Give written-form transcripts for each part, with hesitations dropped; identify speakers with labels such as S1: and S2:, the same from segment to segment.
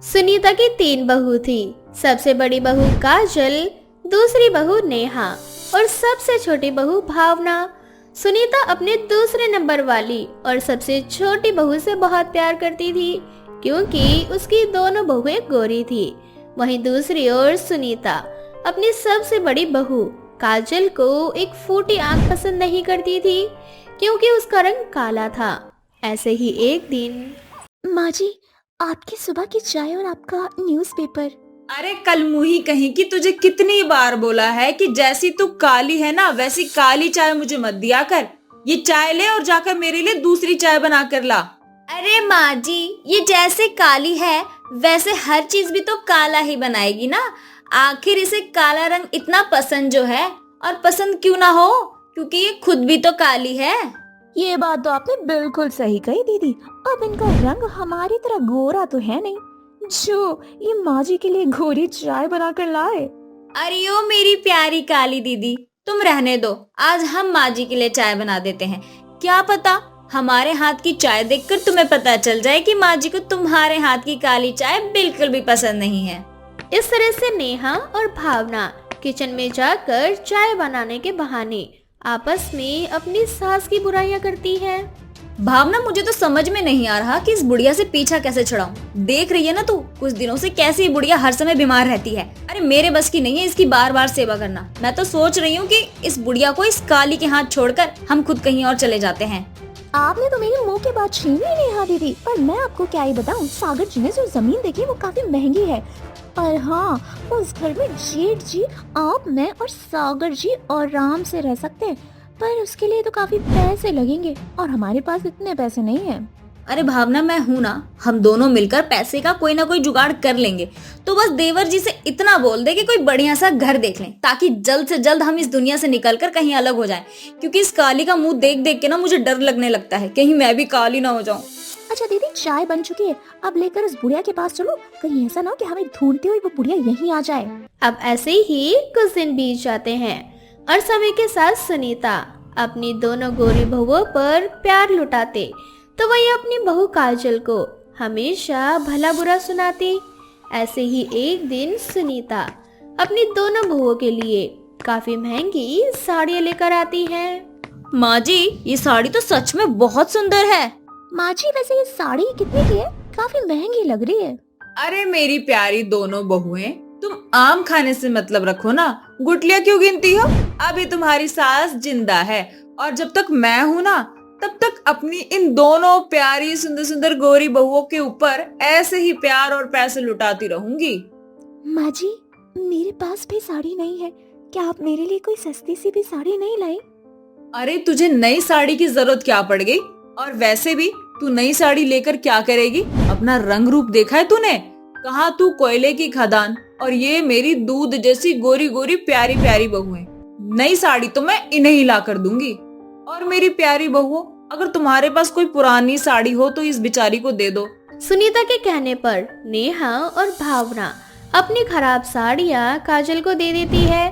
S1: सुनीता की 3 बहू थी। सबसे बड़ी बहू काजल, दूसरी बहू नेहा और सबसे छोटी बहू भावना। सुनीता अपने दूसरे नंबर वाली और सबसे छोटी बहू से बहुत प्यार करती थी क्योंकि उसकी दोनों बहुएं गोरी थी। वहीं दूसरी ओर सुनीता अपनी सबसे बड़ी बहू काजल को एक फूटी आंख पसंद नहीं करती थी क्योंकि उसका रंग काला था। ऐसे ही एक दिन
S2: माँ जी, आपकी सुबह की चाय और आपका न्यूज़पेपर।
S3: अरे कल मुही कहीं की, तुझे कितनी बार बोला है कि जैसी तू काली है ना वैसी काली चाय मुझे मत दिया कर। ये चाय ले और जाकर मेरे लिए दूसरी चाय बना कर ला।
S4: अरे माँ जी, ये जैसे काली है वैसे हर चीज भी तो काला ही बनाएगी ना। आखिर इसे काला रंग इतना पसंद जो है, और पसंद क्यों ना हो क्योंकि ये खुद भी तो काली है।
S2: ये बात तो आपने बिल्कुल सही कही दीदी। अब इनका रंग हमारी तरह गोरा तो है नहीं जो ये माँ जी के लिए गोरी चाय बनाकर लाए।
S4: अरे ओ मेरी प्यारी काली दीदी, तुम रहने दो। आज हम माँ जी के लिए चाय बना देते हैं। क्या पता हमारे हाथ की चाय देखकर तुम्हें पता चल जाए कि माँ जी को तुम्हारे हाथ की काली चाय बिल्कुल भी पसंद नहीं है।
S1: इस तरह से नेहा और भावना किचन में जाकर चाय बनाने के बहाने आपस में अपनी सास की बुराइयां करती है।
S4: भावना, मुझे तो समझ में नहीं आ रहा कि इस बुढ़िया से पीछा कैसे छुड़ाऊं। देख रही है ना तू, कुछ दिनों से कैसे ये बुढ़िया हर समय बीमार रहती है। अरे मेरे बस की नहीं है इसकी बार बार सेवा करना। मैं तो सोच रही हूँ कि इस बुढ़िया को इस काली के हाथ छोड़कर हम खुद कहीं और चले जाते हैं।
S2: आपने तो मेरे मुंह के बात छीन ली नेहा दीदी। पर मैं आपको क्या ही बताऊं, सागर जी ने जो जमीन देखी वो काफी महंगी है। और हाँ, उस घर में जेठ जी, आप, मैं और सागर जी आराम से रह सकते हैं। पर उसके लिए तो काफी पैसे लगेंगे और हमारे पास इतने पैसे नहीं हैं।
S4: अरे भावना, मैं हूँ ना, हम दोनों मिलकर पैसे का कोई ना कोई जुगाड़ कर लेंगे। तो बस देवर जी से इतना बोल दे कि कोई बढ़िया सा घर देख लें ताकि जल्द से जल्द हम इस दुनिया से निकलकर कहीं अलग हो जाएं। क्योंकि इस काली का मुंह देख देख के ना मुझे डर लगने लगता है, कहीं मैं भी काली ना हो जाऊं।
S2: अच्छा दीदी, चाय बन चुकी है, अब लेकर उस बुढ़िया के पास चलो। कहीं ऐसा ना हो कि हमें ढूंढते हुए वो बुढ़िया यहीं आ जाए।
S1: अब ऐसे ही कुछ दिन बीत जाते हैं और समय के साथ सुनीता अपनी दोनों गोरी बहुओं पर प्यार लुटाते तो वही अपनी बहू काजल को हमेशा भला बुरा सुनाती। ऐसे ही एक दिन सुनीता अपनी दोनों बहुओं के लिए काफी महंगी साड़ियाँ लेकर आती है।
S4: माँ जी, ये साड़ी तो सच में बहुत सुंदर है।
S2: माँ जी, वैसे ये साड़ी कितने की है? काफी महंगी लग रही है।
S3: अरे मेरी प्यारी दोनों बहुएं, तुम आम खाने से मतलब रखो ना, गुटलियां क्यों गिनती हो? अभी तुम्हारी सास जिंदा है और जब तक मैं हूँ ना तब तक अपनी इन दोनों प्यारी सुंदर सुंदर गोरी बहुओं के ऊपर ऐसे ही प्यार और पैसे लुटाती रहूंगी।
S2: माँ जी, मेरे पास भी साड़ी नहीं है, क्या आप मेरे लिए कोई सस्ती सी भी साड़ी नहीं लाई?
S3: अरे तुझे नई साड़ी की जरूरत क्या पड़ गई? और वैसे भी तू नई साड़ी लेकर क्या करेगी? अपना रंग रूप देखा है तूने? कहाँ तू कोयले की खदान और ये मेरी दूध जैसी गोरी गोरी प्यारी प्यारी बहुएं। नई साड़ी तो मैं इन्हें ही ला कर दूंगी। और मेरी प्यारी बहुओं, अगर तुम्हारे पास कोई पुरानी साड़ी हो तो इस बेचारी को दे दो।
S1: सुनीता के कहने पर नेहा और भावना अपनी खराब साड़ियाँ काजल को दे देती है।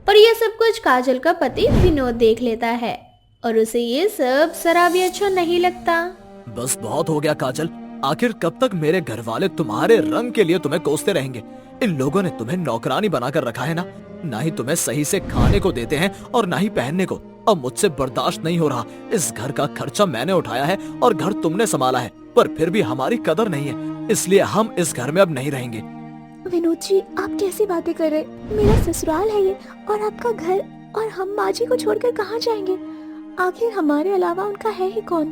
S1: पर यह सब कुछ काजल का पति विनोद देख लेता है और उसे ये सब जरा भी अच्छा नहीं लगता।
S5: बस बहुत हो गया काजल, आखिर कब तक मेरे घर वाले तुम्हारे रंग के लिए तुम्हें कोसते रहेंगे? इन लोगों ने तुम्हें नौकरानी बनाकर रखा है ना ही तुम्हें सही से खाने को देते हैं और ना ही पहनने को। अब मुझसे बर्दाश्त नहीं हो रहा। इस घर का खर्चा मैंने उठाया है और घर तुमने संभाला है, पर फिर भी हमारी कदर नहीं है, इसलिए हम इस घर में अब नहीं रहेंगे।
S2: विनोद जी, आप कैसी बातें कर रहे? मेरा ससुराल है ये और आपका घर, और हम माँ जी को छोड़कर कहाँ जाएंगे? आखिर हमारे अलावा उनका है ही कौन?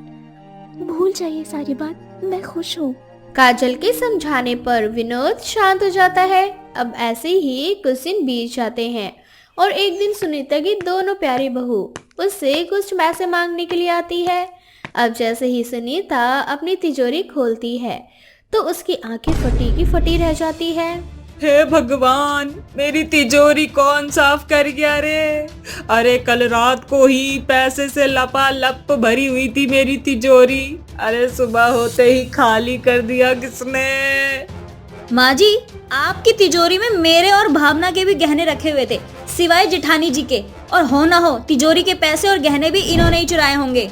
S2: भूल जाइए सारी बात, मैं खुश हूँ।
S1: काजल के समझाने पर विनोद शांत हो जाता है। अब ऐसे ही कुछ दिन बीत जाते हैं और एक दिन सुनीता की दोनों प्यारी बहू उससे कुछ पैसे मांगने के लिए आती है। अब जैसे ही सुनीता अपनी तिजोरी खोलती है तो उसकी आंखें फटी की फटी रह जाती है।
S3: हे भगवान, मेरी तिजोरी कौन साफ कर गया रे? अरे कल रात को ही पैसे से लपालप भरी हुई थी मेरी तिजोरी। अरे सुबह होते ही खाली कर दिया किसने?
S4: माँ जी, आपकी तिजोरी में मेरे और भावना के भी गहने रखे हुए थे, सिवाय जेठानी जी के। और हो ना हो तिजोरी के पैसे और गहने भी इन्होंने ही चुराए होंगे।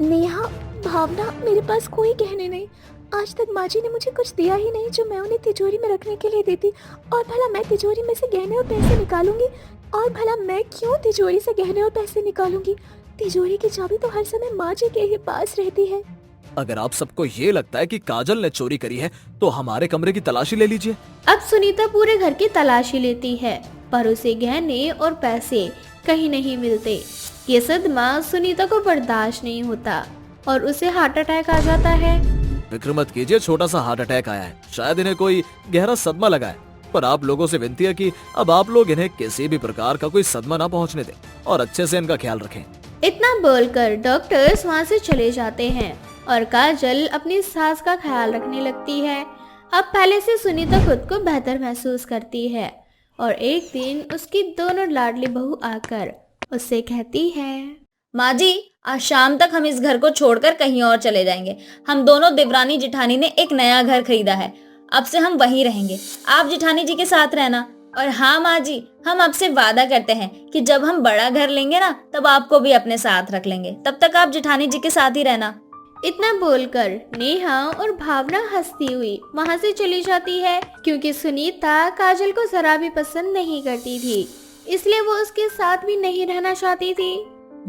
S2: नेहा, भावना, मेरे पास कोई गहने नहीं। आज तक माँ जी ने मुझे कुछ दिया ही नहीं जो मैं उन्हें तिजोरी में रखने के लिए देती। और भला मैं तिजोरी में से गहने और पैसे निकालूंगी? और भला मैं क्यों तिजोरी से गहने और पैसे निकालूंगी? तिजोरी की चाबी तो हर समय माँ जी के ही पास रहती है।
S5: अगर आप सबको ये लगता है कि काजल ने चोरी करी है तो हमारे कमरे की तलाशी ले लीजिए।
S1: अब सुनीता पूरे घर की तलाशी लेती है पर उसे गहने और पैसे कहीं नहीं मिलते। ये सदमा सुनीता को बर्दाश्त नहीं होता और उसे हार्ट अटैक आ जाता है।
S5: फिक्र मत कीजिए, छोटा सा हार्ट अटैक आया है, शायद इन्हें कोई गहरा सदमा लगा है। पर आप लोगों से विनती है कि अब आप लोग इन्हें किसी भी प्रकार का कोई सदमा ना पहुंचने दें और अच्छे से इनका ख्याल रखें।
S1: इतना बोलकर डॉक्टर्स वहाँ से चले जाते हैं और काजल अपनी सास का ख्याल रखने लगती है। अब पहले से सुनीता खुद को बेहतर महसूस करती है और एक दिन उसकी दोनों लाडली बहू आकर उससे कहती है,
S4: माँ जी, आज शाम तक हम इस घर को छोड़कर कहीं और चले जाएंगे। हम दोनों देवरानी जिठानी ने एक नया घर खरीदा है, अब से हम वहीं रहेंगे। आप जिठानी जी के साथ रहना। और हाँ माँ जी, हम आपसे वादा करते हैं कि जब हम बड़ा घर लेंगे ना तब आपको भी अपने साथ रख लेंगे। तब तक आप जिठानी जी के साथ ही रहना।
S1: इतना बोलकर नेहा और भावना हंसती हुई वहाँ से चली जाती है क्योंकि सुनीता काजल को जरा भी पसंद नहीं करती थी, इसलिए वो उसके साथ भी नहीं रहना चाहती थी।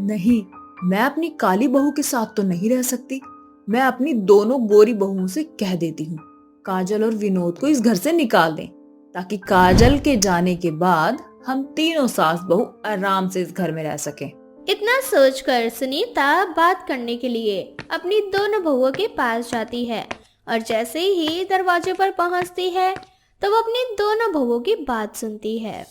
S3: नहीं, मैं अपनी काली बहू के साथ तो नहीं रह सकती। मैं अपनी दोनों गोरी बहुओं से कह देती हूँ काजल और विनोद को इस घर से निकाल दें, ताकि काजल के जाने के बाद हम तीनों सास बहू आराम से इस घर में रह सकें।
S1: इतना सोचकर सुनीता बात करने के लिए अपनी दोनों बहुओं के पास जाती है और जैसे ही दरवाजे पर पहुंचती है तो वो अपनी दोनों बहुओं की बात सुनती है।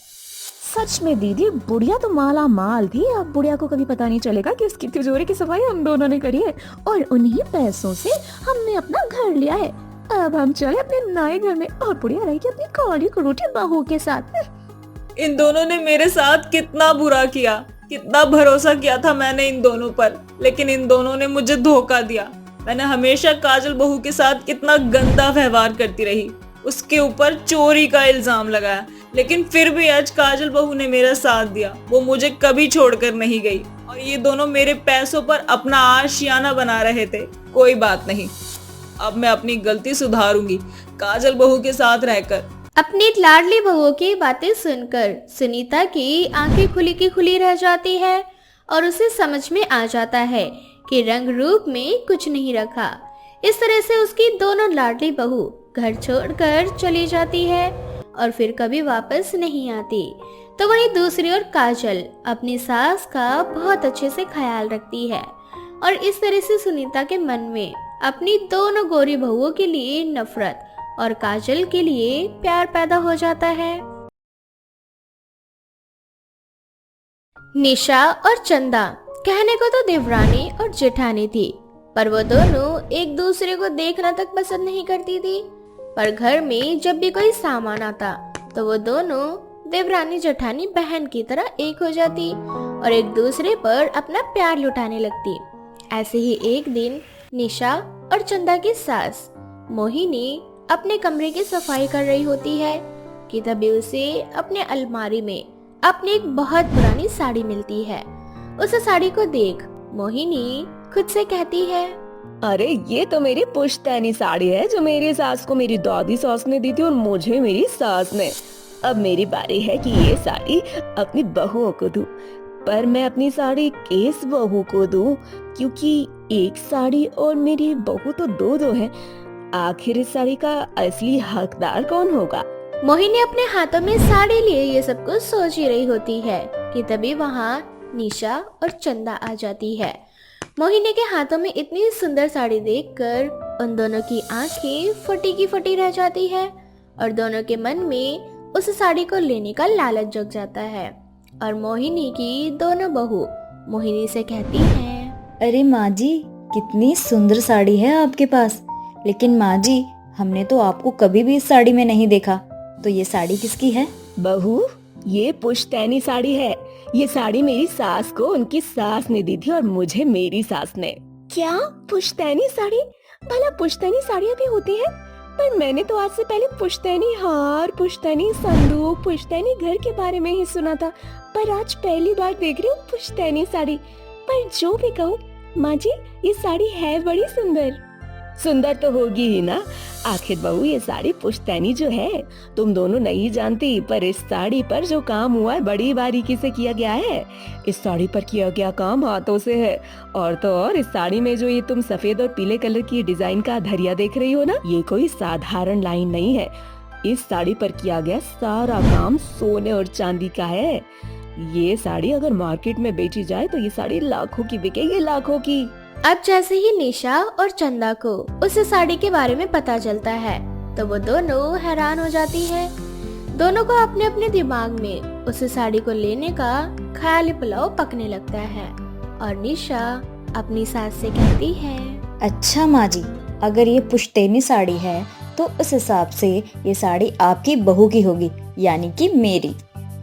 S2: सच में दीदी, बुढ़िया तो माला माल थी। अब बुढ़िया को कभी पता नहीं चलेगा कि उसकी तिजोरी की सफाई हम दोनों ने करी है और उन्हीं पैसों से हमने अपना घर लिया है। अब हम चले अपने नए घर में और बुढ़िया रहेगी अपनी काली कुरूठी बहू के साथ।
S3: इन दोनों ने मेरे साथ कितना बुरा किया, कितना भरोसा किया था मैंने इन दोनों पर, लेकिन इन दोनों ने मुझे धोखा दिया। मैंने हमेशा काजल बहू के साथ कितना गंदा व्यवहार करती रही, उसके ऊपर चोरी का इल्जाम लगाया, लेकिन फिर भी आज काजल बहू ने मेरा साथ दिया। वो मुझे कभी छोड़कर नहीं गई और ये दोनों मेरे पैसों पर अपना आशियाना बना रहे थे। कोई बात नहीं, अब मैं अपनी गलती सुधारूंगी काजल बहू के साथ रहकर।
S1: अपनी लाडली बहुओं की बातें सुनकर सुनीता की आंखें खुली की खुली रह जाती है और उसे समझ में आ जाता है कि रंग रूप में कुछ नहीं रखा। इस तरह से उसकी दोनों लाडली बहू घर छोड़कर चली जाती है और फिर कभी वापस नहीं आती। तो वहीं दूसरी ओर काजल अपनी सास का बहुत अच्छे से ख्याल रखती है और इस तरह से सुनीता के मन में अपनी दोनों गोरी बहुओं के लिए नफरत और काजल के लिए प्यार पैदा हो जाता है। निशा और चंदा कहने को तो देवरानी और जेठानी थी, पर वो दोनों एक दूसरे को देखना तक पसंद नहीं करती थी। पर घर में जब भी कोई सामान आता तो वो दोनों देवरानी जेठानी बहन की तरह एक हो जाती और एक दूसरे पर अपना प्यार लुटाने लगती। ऐसे ही एक दिन निशा और चंदा की सास मोहिनी अपने कमरे की सफाई कर रही होती है कि तभी उसे अपने अलमारी में अपनी एक बहुत पुरानी साड़ी मिलती है। उस साड़ी को देख मोहिनी खुद से कहती है,
S2: अरे ये तो मेरी पुश्तैनी साड़ी है जो मेरी सास को मेरी दादी सास ने दी थी और मुझे मेरी सास ने। अब मेरी बारी है कि ये साड़ी अपनी बहुओं को दूं, पर मैं अपनी साड़ी किस बहू को दूं, क्योंकि एक साड़ी और मेरी बहू तो दो हैं। आखिर इस साड़ी का असली हकदार कौन होगा?
S1: मोहिनी अपने हाथों में साड़ी लिए ये सब कुछ सोच ही रही होती है कि तभी वहाँ निशा और चंदा आ जाती है। मोहिनी के हाथों में इतनी सुंदर साड़ी देखकर उन दोनों की आंखें फटी की फटी रह जाती है और दोनों के मन में उस साड़ी को लेने का लालच जग जाता है। और मोहिनी की दोनों बहू मोहिनी से कहती हैं,
S4: अरे माँ जी, कितनी सुंदर साड़ी है आपके पास, लेकिन माँ जी हमने तो आपको कभी भी इस साड़ी में नहीं देखा, तो ये साड़ी किसकी है?
S2: बहू, ये पुश्तैनी साड़ी है। ये साड़ी मेरी सास को उनकी सास ने दी थी और मुझे मेरी सास ने। क्या पुश्तैनी साड़ी? भला पुश्तैनी साड़ियाँ भी होती हैं? पर मैंने तो आज से पहले पुश्तैनी हार, पुश्तैनी संदूक, पुश्तैनी घर के बारे में ही सुना था, पर आज पहली बार देख रही हूँ पुश्तैनी साड़ी। पर जो भी कहूँ माँ जी, ये साड़ी है बड़ी सुंदर।
S6: सुंदर तो होगी ही ना। आखिर बहू ये साड़ी पुश्तैनी जो है तुम दोनों नहीं जानती, पर इस साड़ी पर जो काम हुआ है बड़ी बारीकी से किया गया है। इस साड़ी पर किया गया काम हाथों से है। और तो और इस साड़ी में जो ये तुम सफेद और पीले कलर की डिजाइन का धरिया देख रही हो ना, ये कोई साधारण लाइन नहीं है। इस साड़ी पर किया गया सारा काम सोने और चांदी का है। ये साड़ी अगर मार्केट में बेची जाए तो ये साड़ी लाखों की बिकेगी, लाखों की।
S1: अब जैसे ही निशा और चंदा को उस साड़ी के बारे में पता चलता है तो वो दोनों हैरान हो जाती है। दोनों को अपने अपने दिमाग में उस साड़ी को लेने का ख्याली पुलाव पकने लगता है। और निशा अपनी सास से कहती है,
S4: अच्छा माँ जी, अगर ये पुश्तैनी साड़ी है तो उस हिसाब से ये साड़ी आपकी बहू की होगी, यानी कि मेरी।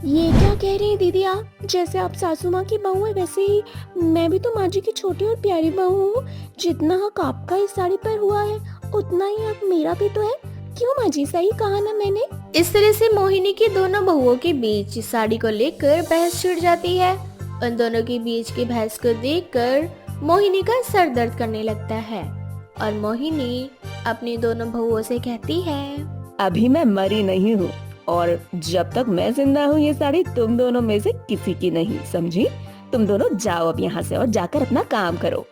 S2: ये क्या कह रही है दीदी आप? जैसे आप सासू माँ की बहू है वैसे ही मैं भी तो माँ जी की छोटी और प्यारी बहू हूँ। जितना हक आपका इस साड़ी पर हुआ है उतना ही हक मेरा भी तो है। क्यों माँ जी, सही कहा ना मैंने?
S1: इस तरह से मोहिनी की दोनों बहुओं के बीच इस साड़ी को लेकर बहस छिड़ जाती है। उन दोनों के बीच की बहस को देखकर मोहिनी का सर दर्द करने लगता है और मोहिनी अपनी दोनों बहुओं से कहती है,
S6: अभी मैं मरी नहीं हूँ और जब तक मैं जिंदा हूँ ये साड़ी तुम दोनों में से किसी की नहीं, समझी? तुम दोनों जाओ अब यहाँ से और जाकर अपना काम करो।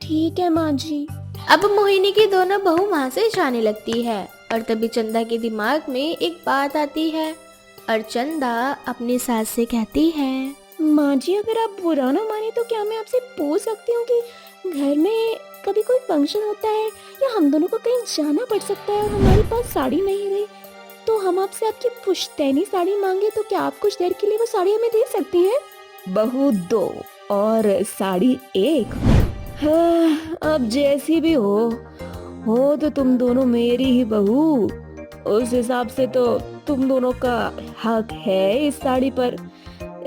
S2: ठीक है माँ जी।
S1: अब मोहिनी की दोनों बहू वहाँ से जाने लगती है और तभी चंदा के दिमाग में एक बात आती है और चंदा अपनी सास से कहती है,
S2: माँ जी अगर आप बुरा ना माने तो क्या मैं आपसे पूछ सकती हूँ कि घर में कभी कोई फंक्शन होता है या हम दोनों को कहीं जाना पड़ सकता है और हमारे पास साड़ी नहीं रही तो हम आपसे आपकी पुश्तैनी साड़ी मांगे तो क्या आप कुछ देर के लिए वो साड़ी हमें दे सकती हैं?
S6: बहू 2 और साड़ी 1। हाँ, अब जैसी भी हो तो तुम दोनों मेरी ही बहू। उस हिसाब से तो तुम दोनों का हक है इस साड़ी पर।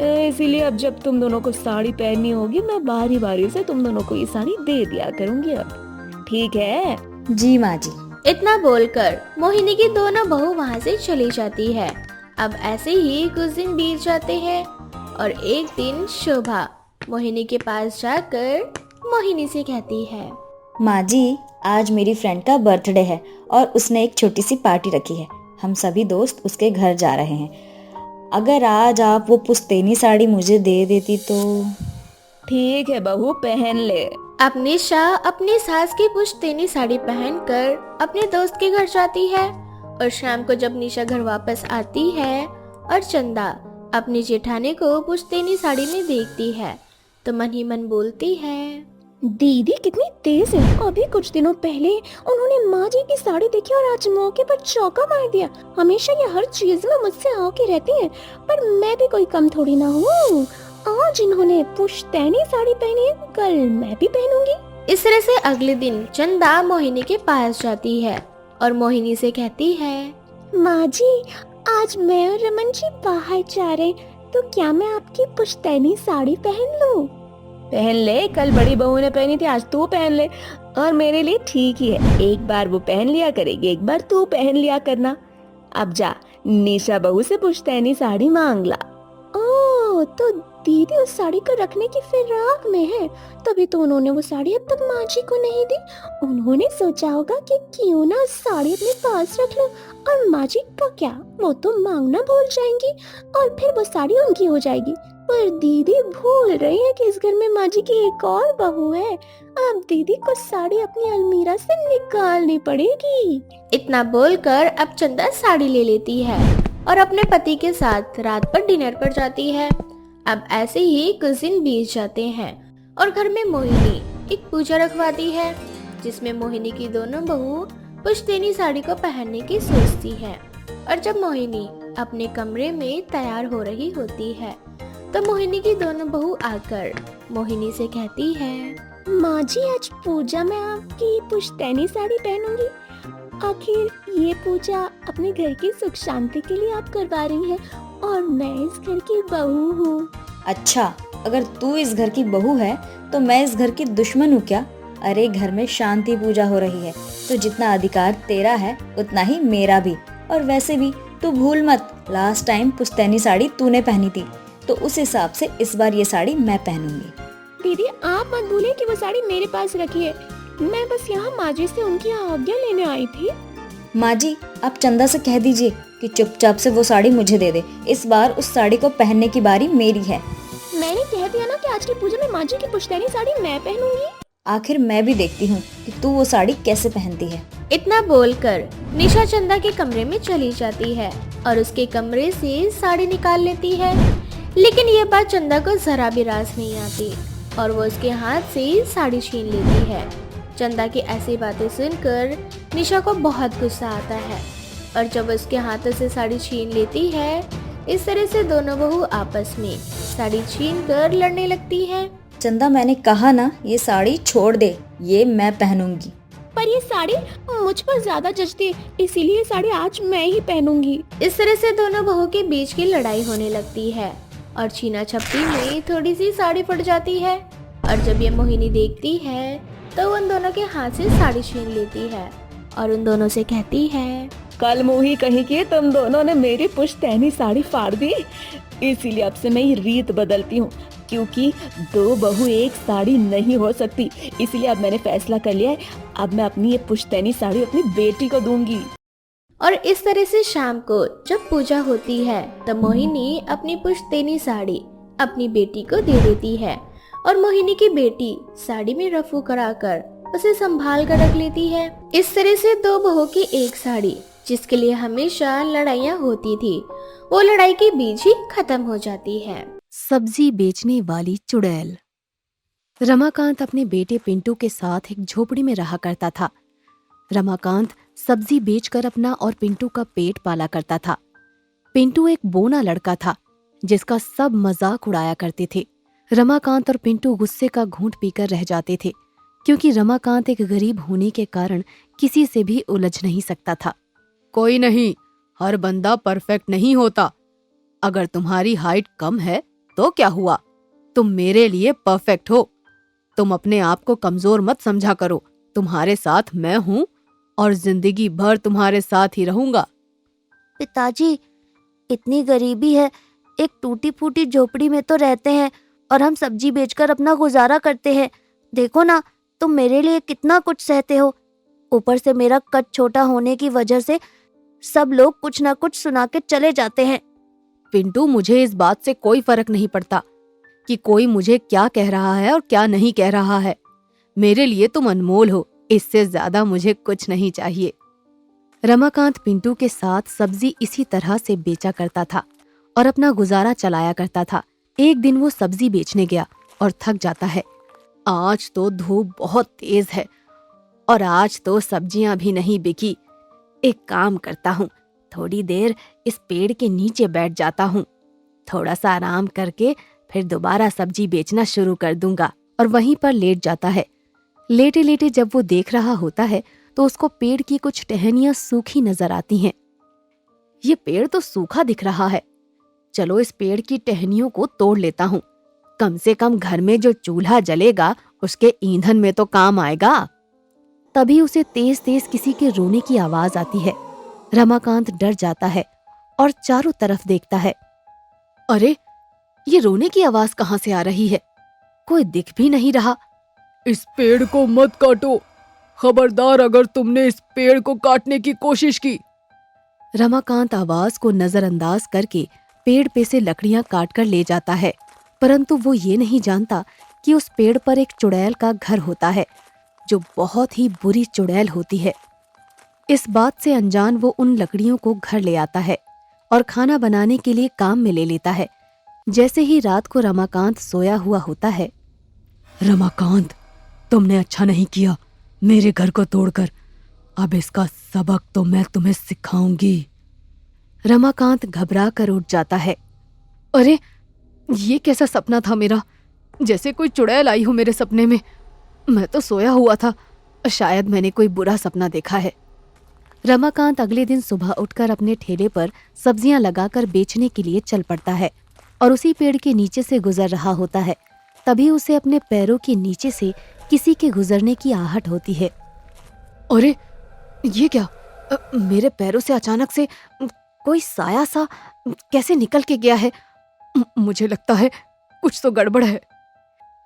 S6: इसीलिए अब जब तुम दोनों को साड़ी पहननी होगी मैं बारी बारी से तुम दोनों को ये साड़ी दे दिया करूंगी अब, ठीक है?
S4: जी माँ जी।
S1: इतना बोलकर मोहिनी की दोनों बहू वहाँ से चली जाती है। अब ऐसे ही कुछ दिन बीत जाते हैं और एक दिन शोभा मोहिनी के पास जाकर मोहिनी से कहती है,
S4: माँ जी, आज मेरी फ्रेंड का बर्थडे है और उसने एक छोटी सी पार्टी रखी है। हम सभी दोस्त उसके घर जा रहे हैं। अगर आज आप वो पुश्तैनी साड़ी मुझे दे देती तो।
S6: ठीक है बहू, पहन ले।
S1: अब निशा अपनी सास की पुश्तैनी साड़ी पहनकर अपने दोस्त के घर जाती है और शाम को जब निशा घर वापस आती है और चंदा अपनी जेठानी को पुश्तैनी साड़ी में देखती है तो मन ही मन बोलती है,
S2: दीदी कितनी तेज है। अभी कुछ दिनों पहले उन्होंने माँ जी की साड़ी देखी और आज मौके पर चौका मार दिया। हमेशा ये हर चीज में मुझसे आके रहती हैं, पर मैं भी कोई कम थोड़ी ना हूँ। आज इन्होंने पुश्तैनी साड़ी पहनी है, कल मैं भी पहनूंगी।
S1: इस तरह से अगले दिन चंदा मोहिनी के पास जाती है और मोहिनी से कहती है,
S2: माँ जी आज मैं और रमन जी बाहर जा रहे हैं तो क्या मैं आपकी पुश्तैनी साड़ी पहन लूं?
S6: पहन ले, कल बड़ी बहू ने पहनी थी आज तू पहन ले। और मेरे लिए ठीक ही है, एक बार वो पहन लिया करेगी, एक बार तू पहन लिया करना। अब जा निशा बहू से पुश्तैनी साड़ी मांग ला।
S2: ओह, तो दीदी उस साड़ी को रखने की फिराक में है, तभी तो उन्होंने वो साड़ी अब तक माँ जी को नहीं दी। उन्होंने सोचा होगा कि क्यों ना साड़ी अपने पास रख लो, और माँ जी का क्या, वो तो मांगना भूल जाएंगी और फिर वो साड़ी उनकी हो जाएगी। पर दीदी भूल रही है कि इस घर में माँ जी की एक और बहू है। अब दीदी को साड़ी अपनी अलमीरा से निकालनी पड़ेगी।
S1: इतना बोलकर अब चंदा साड़ी ले लेती है और अपने पति के साथ रात पर डिनर पर जाती है। अब ऐसे ही कुछ दिन बीत जाते हैं और घर में मोहिनी एक पूजा रखवाती है जिसमें मोहिनी की दोनों बहू पुश्तैनी साड़ी को पहनने की सोचती है। और जब मोहिनी अपने कमरे में तैयार हो रही होती है तो मोहिनी की दोनों बहू आकर मोहिनी से कहती है,
S2: माँ जी आज पूजा में आपकी पुश्तैनी साड़ी पहनूंगी। आखिर ये पूजा अपने घर की सुख शांति के लिए आप करवा रही हैं और मैं इस घर की बहू हूँ।
S4: अच्छा, अगर तू इस घर की बहू है तो मैं इस घर की दुश्मन हूँ क्या? अरे घर में शांति पूजा हो रही है तो जितना अधिकार तेरा है उतना ही मेरा भी। और वैसे भी तू भूल मत, लास्ट टाइम पुश्तैनी साड़ी तूने पहनी थी तो उस हिसाब से इस बार ये साड़ी मैं पहनूंगी।
S2: दीदी आप मत भूलिए कि वो साड़ी मेरे पास रखी है।
S6: मैं बस यहाँ माँ जी से उनकी आज्ञा लेने आई थी।
S4: माँ जी, आप चंदा से कह दीजिए कि चुपचाप से वो साड़ी मुझे दे दे। इस बार उस साड़ी को पहनने की बारी मेरी है।
S2: मैंने कह दिया ना कि आज की पूजा में माँ जी की पुश्तैनी साड़ी मैं पहनूंगी।
S4: आखिर मैं भी देखती हूँ कि तू वो साड़ी कैसे पहनती है।
S1: इतना बोलकर निशा चंदा के कमरे में चली जाती है और उसके कमरे से साड़ी निकाल लेती है। लेकिन ये बात चंदा को जरा भी रास नहीं आती और वो उसके हाथ से साड़ी छीन लेती है। चंदा की ऐसी बातें सुनकर निशा को बहुत गुस्सा आता है और जब उसके हाथों से साड़ी छीन लेती है, इस तरह से दोनों बहू आपस में साड़ी छीन कर लड़ने लगती हैं।
S4: चंदा, मैंने कहा ना, ये साड़ी छोड़ दे, ये मैं पहनूंगी।
S2: पर ये साड़ी मुझ पर ज्यादा जचती है, इसीलिए ये साड़ी आज मैं ही पहनूंगी।
S1: इस तरह से दोनों बहू के बीच की लड़ाई होने लगती है और छीना झपटी में थोड़ी सी साड़ी फट जाती है। और जब ये मोहिनी देखती है तो उन दोनों के हाथ से साड़ी छीन लेती है और उन दोनों से कहती है,
S6: कल मोही कहीं कि तुम दोनों ने मेरी पुश्तैनी साड़ी फाड़ दी, इसीलिए अब से मैं ये रीत बदलती हूँ, क्योंकि दो बहू एक साड़ी नहीं हो सकती। इसलिए अब मैंने फैसला कर लिया है, अब मैं अपनी ये पुश्तैनी साड़ी अपनी बेटी को दूंगी।
S1: और इस तरह से शाम को जब पूजा होती है तब मोहिनी अपनी पुश्तैनी साड़ी अपनी बेटी को दे देती है और मोहिनी की बेटी साड़ी में रफू कराकर उसे संभाल कर रख लेती है। इस तरह से दो बहू की एक साड़ी, जिसके लिए हमेशा लड़ाइयाँ होती थी, वो लड़ाई के बीच ही खत्म हो जाती है।
S7: सब्जी बेचने वाली चुड़ैल। रमाकांत अपने बेटे पिंटू के साथ एक झोपड़ी में रहा करता था। रमाकांत सब्जी बेचकर अपना और पिंटू का पेट पाला करता था। पिंटू एक बोना लड़का था जिसका सब मजाक उड़ाया करते थे। रमाकांत और पिंटू गुस्से का घूंट पीकर रह जाते थे, क्योंकि रमाकांत एक गरीब होने के कारण किसी से भी उलझ नहीं सकता था।
S8: कोई नहीं, हर बंदा परफेक्ट नहीं होता। अगर तुम्हारी हाइट कम है तो क्या हुआ, तुम मेरे लिए परफेक्ट हो। तुम अपने आप को कमजोर मत समझा करो। तुम्हारे साथ मैं हूँ और जिंदगी भर तुम्हारे साथ ही रहूंगा।
S2: पिताजी, इतनी गरीबी है, एक टूटी फूटी झोपड़ी में तो रहते हैं और हम सब्जी बेचकर अपना गुजारा करते हैं। देखो ना, तुम मेरे लिए कितना कुछ सहते हो। ऊपर से मेरा कद छोटा होने की वजह से सब लोग कुछ ना कुछ सुना के चले जाते हैं।
S8: पिंटू, मुझे इस बात से कोई फर्क नहीं पड़ता कि कोई मुझे क्या कह रहा है और क्या नहीं कह रहा है। मेरे लिए तुम अनमोल हो, इससे ज्यादा मुझे कुछ नहीं चाहिए।
S7: रमाकांत पिंटू के साथ सब्जी इसी तरह से बेचा करता था और अपना गुजारा चलाया करता था। एक दिन वो सब्जी बेचने गया और थक जाता है।
S8: आज तो धूप बहुत तेज है और आज तो सब्जियां भी नहीं बिकी। एक काम करता हूँ, थोड़ी देर इस पेड़ के नीचे बैठ जाता हूँ। थोड़ा सा आराम करके फिर दोबारा सब्जी बेचना शुरू कर दूंगा।
S7: और वहीं पर लेट जाता है। लेटे लेटे जब वो देख रहा होता है तो उसको पेड़ की कुछ टहनियां सूखी नजर आती हैं।
S8: ये पेड़ तो सूखा दिख रहा है, चलो इस पेड़ की टहनियों को तोड़ लेता हूँ। कम से कम घर में जो चूल्हा जलेगा उसके ईंधन में तो काम आएगा।
S7: तभी उसे तेज तेज किसी के रोने की आवाज आती है। रमाकांत डर जाता है और चारों तरफ देखता है।
S8: अरे, ये रोने की आवाज कहाँ से आ रही है? कोई दिख भी नहीं रहा। इस पेड़ को मत काटो, खबरदार अगर तुमने इस पेड़ को काटने की कोशिश की।
S7: रमाकांत आवाज को नजरअंदाज करके पेड़ पे से लकड़ियां काटकर ले जाता है, परंतु वो ये नहीं जानता कि उस पेड़ पर एक चुड़ैल का घर होता है, जो बहुत ही बुरी चुड़ैल होती है। इस बात से अनजान वो उन लकड़ियों को घर ले आता है और खाना बनाने के लिए काम में ले लेता है। जैसे ही रात को रमाकांत सोया हुआ होता है।
S8: रमाकांत, तुमने अच्छा नहीं किया मेरे घर को तोड़कर। अब इसका सबक तो मैं तुम्हें सिखाऊंगी।
S7: रमाकांत घबरा कर उठ जाता है।
S8: अरे, ये कैसा सपना था मेरा? जैसे कोई चुड़ैल आई हो मेरे सपने में। मैं तो सोया हुआ था, शायद मैंने कोई बुरा सपना देखा है।
S7: रमाकांत अगले दिन सुबह उठकर अपने ठेले पर सब्जियां लगाकर बेचने के लिए चल पड़ता है और उसी पेड़ के नीचे से गुजर रहा होता है। तभी उसे अपने पैरों के नीचे से किसी के गुजरने की आहट होती है।
S8: अरे, ये क्या? मेरे पैरों से अचानक से कोई साया सा कैसे निकल के गया है? मुझे लगता है कुछ तो गड़बड़ है।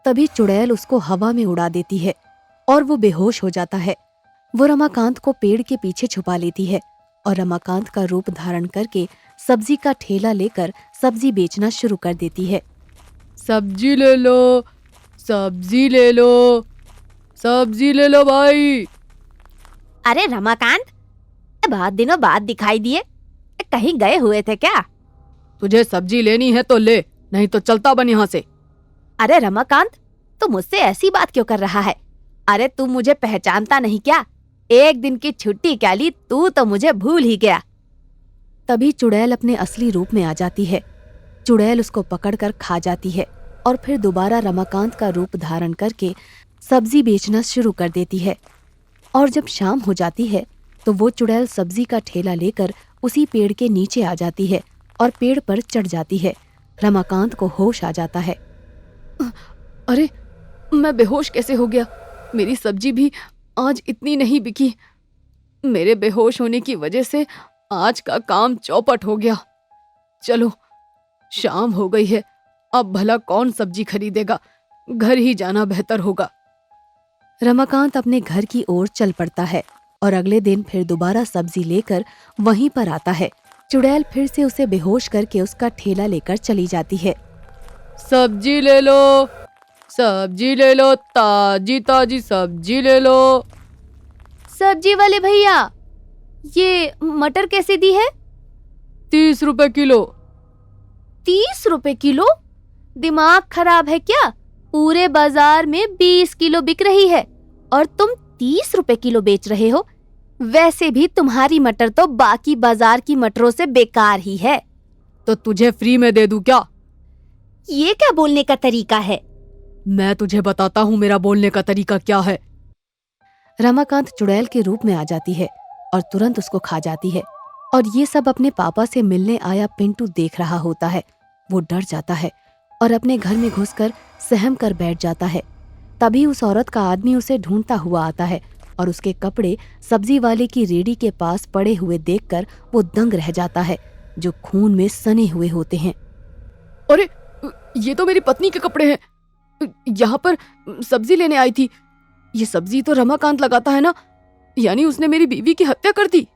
S7: तभी चुड़ैल उसको हवा में उड़ा देती है और वो बेहोश हो जाता है। वो रमाकांत को पेड़ के पीछे छुपा लेती है और रमाकांत का रूप धारण करके सब्जी का ठेला लेकर सब्जी बेचना शुरू कर देती है।
S8: सब्जी ले लो, सब्जी ले लो, सब्जी ले लो भाई।
S2: अरे रमाकांत, बहुत दिनों बाद दिखाई दिए, कहीं गए हुए थे क्या?
S8: तुझे सब्जी लेनी है तो ले, नहीं तो चलता बन यहाँ से।
S2: अरे रमाकांत, तू मुझसे ऐसी बात क्यों कर रहा है? अरे तू मुझे पहचानता नहीं क्या? एक दिन की छुट्टी क्या ली, तू तो मुझे भूल ही गया।
S7: तभी चुड़ैल अपने असली रूप में आ जाती है। चुड़ैल उसको पकड़कर खा जाती है और फिर दोबारा रमाकांत का रूप धारण करके सब्जी बेचना शुरू कर देती है। और जब शाम हो जाती है तो वो चुड़ैल सब्जी का ठेला लेकर उसी पेड़ के नीचे आ जाती है और पेड़ पर चढ़ जाती है। रमाकांत को होश आ जाता है।
S8: अरे मैं बेहोश कैसे हो गया? मेरी सब्जी भी आज इतनी नहीं बिकी। मेरे बेहोश होने की वजह से आज का काम चौपट हो गया। चलो, शाम हो गई है, अब भला कौन सब्जी खरीदेगा? घर ही जाना बेहतर होगा।
S7: रमाकांत अपने घर की ओर चल पड़ता है और अगले दिन फिर दोबारा सब्जी लेकर वहीं पर आता है। चुड़ैल फिर से उसे बेहोश करके उसका ठेला लेकर चली जाती है।
S8: सब्जी ले लो, सब्जी ले लो, ताजी ताजी सब्जी ले लो।
S7: सब्जी वाले भैया, ये मटर कैसे दी है?
S8: 30 रुपए किलो।
S7: 30 रुपए किलो? दिमाग खराब है क्या? पूरे बाजार में 20 किलो बिक रही है और तुम 30 रुपए किलो बेच रहे हो। वैसे भी तुम्हारी मटर तो बाकी बाजार की मटरों से बेकार ही है।
S8: तो तुझे फ्री में दे दूं क्या?
S2: ये क्या बोलने का तरीका है?
S8: मैं तुझे बताता हूँ मेरा बोलने का तरीका क्या है।
S7: रमाकांत चुड़ैल के रूप में आ जाती है और तुरंत उसको खा जाती है। और ये सब अपने पापा से मिलने आया पिंटू देख रहा होता है। वो डर जाता है और अपने घर में घुसकर सहम कर बैठ जाता है। तभी उस औरत का आदमी उसे ढूंढता हुआ आता है और उसके कपड़े सब्जी वाले की रेडी के पास पड़े हुए देखकर वो दंग रह जाता है, जो खून में सने हुए होते हैं।
S8: अरे ये तो मेरी पत्नी के कपड़े हैं। यहाँ पर सब्जी लेने आई थी। ये सब्जी तो रमाकांत लगाता है ना, यानी उसने मेरी बीवी की हत्या कर दी।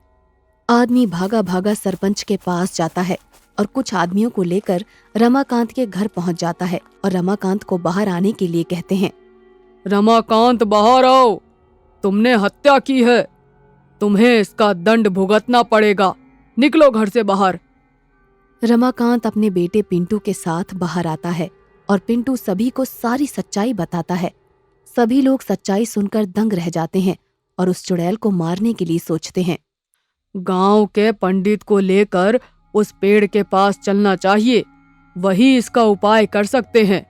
S7: आदमी भागा भागा सरपंच के पास जाता है और कुछ आदमियों को लेकर रमाकांत के घर पहुंच जाता है और रमाकांत को बाहर आने के लिए कहते हैं।
S8: रमाकांत बाहर आओ, तुमने हत्या की है, तुम्हें इसका दंड भुगतना पड़ेगा, निकलो घर से बाहर।
S7: रमाकांत अपने बेटे पिंटू के साथ बाहर आता है और पिंटू सभी को सारी सच्चाई बताता है। सभी लोग सच्चाई सुनकर दंग रह जाते हैं और उस चुड़ैल को मारने के लिए सोचते हैं।
S8: गांव के पंडित को लेकर उस पेड़ के पास चलना चाहिए, वही इसका उपाय कर सकते हैं।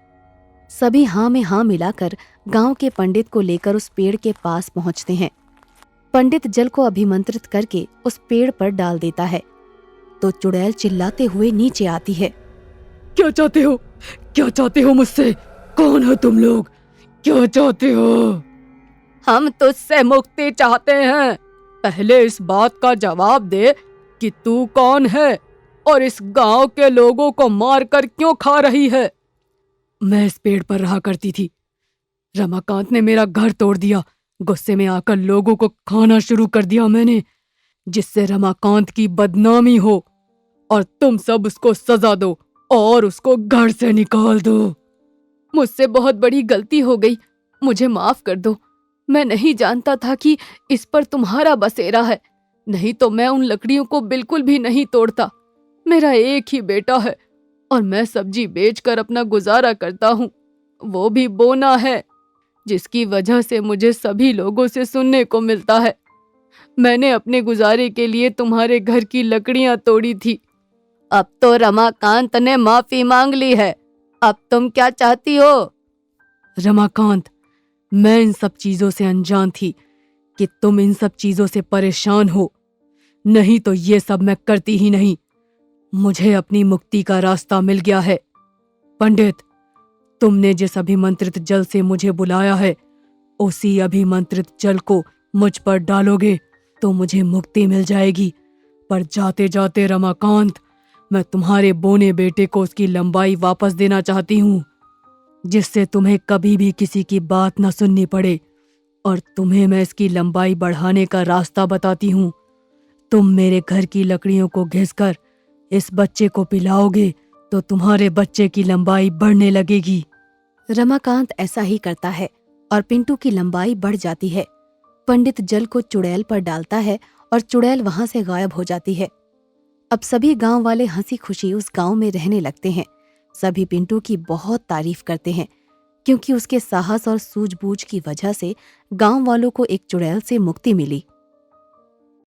S7: सभी हाँ में हाँ मिलाकर गांव के पंडित को लेकर उस पेड़ के पास पहुंचते हैं। पंडित जल को अभिमंत्रित करके उस पेड़ पर डाल देता है तो चुड़ैल चिल्लाते हुए नीचे आती है।
S8: क्या चाहते हो? क्या चाहते हो मुझसे? कौन हो तुम लोग? क्या चाहते हो? हम तुझसे मुक्ति चाहते हैं। पहले इस बात का जवाब दे कि तू कौन है और इस गांव के लोगों को मारकर क्यों खा रही है? मैं इस पेड़ पर रहा करती थी। रमाकांत ने मेरा घर तोड़ दिया। गुस्से में आकर लोगों को खाना शुरू कर दिया मैंने, जिससे रमाकांत की बदनामी हो और तुम सब उसको सजा दो और उसको घर से निकाल दो। मुझसे बहुत बड़ी गलती हो गई, मुझे माफ कर दो। मैं नहीं जानता था कि इस पर तुम्हारा बसेरा है, नहीं तो मैं उन लकड़ियों को बिल्कुल भी नहीं तोड़ता। मेरा एक ही बेटा है और मैं सब्जी बेचकर अपना गुजारा करता हूँ, वो भी बोना है, जिसकी वजह से मुझे सभी लोगों से सुनने को मिलता है। मैंने अपने गुजारे के लिए तुम्हारे घर की लकड़ियां तोड़ी थी। अब तो रमाकांत ने माफी मांग ली है, अब तुम क्या चाहती हो? रमाकांत, मैं इन सब चीजों से अनजान थी कि तुम इन सब चीजों से परेशान हो, नहीं तो ये सब मैं करती ही नहीं। मुझे अपनी मुक्ति का रास्ता मिल गया है। पंडित, तुमने जिस अभिमंत्रित जल से मुझे बुलाया है, उसी अभिमंत्रित जल को मुझ पर डालोगे तो मुझे मुक्ति मिल जाएगी। पर जाते जाते रमाकांत, मैं तुम्हारे बोने बेटे को उसकी लंबाई वापस देना चाहती हूँ, जिससे तुम्हें कभी भी किसी की बात न सुननी पड़े और तुम्हें मैं इसकी लंबाई बढ़ाने का रास्ता बताती हूँ। तुम मेरे घर की लकड़ियों को घिसकर इस बच्चे को पिलाओगे तो तुम्हारे बच्चे की लंबाई बढ़ने लगेगी। रमाकांत ऐसा ही करता है और पिंटू की लंबाई बढ़ जाती है। पंडित जल को चुड़ैल पर डालता है और चुड़ैल वहां से गायब हो जाती है। अब सभी गांव वाले हंसी खुशी उस गांव में रहने लगते हैं। सभी पिंटू की बहुत तारीफ करते हैं क्योंकि उसके साहस और सूझबूझ की वजह से गांव वालों को एक चुड़ैल से मुक्ति मिली।